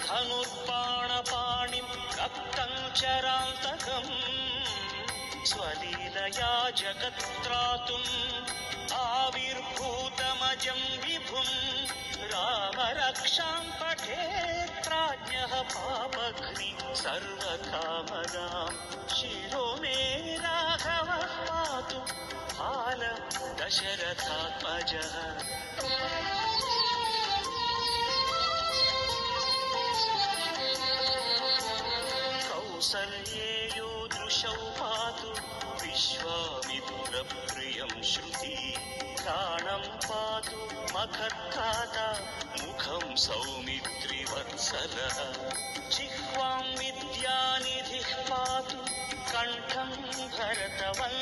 धनुर्बाणपाणिं रक्तं चरान्तकम् स्वलीलया जगत्त्रातुम् आविर्भूतमजं विभुं रामरक्षां पठेत्राज्ञः पापघ्नि सर्वकामदां शिरो मे राघवः पातु बाल दशरथात्मजः। कौसल्येयो दृशौ पातु विश्वामित्रप्रियं श्रुति प्राणं पातु मखत्ताता मुखं सौमित्रिवत्सलः जिह्वां विद्यानिधिः पातु कण्ठं भरतवन्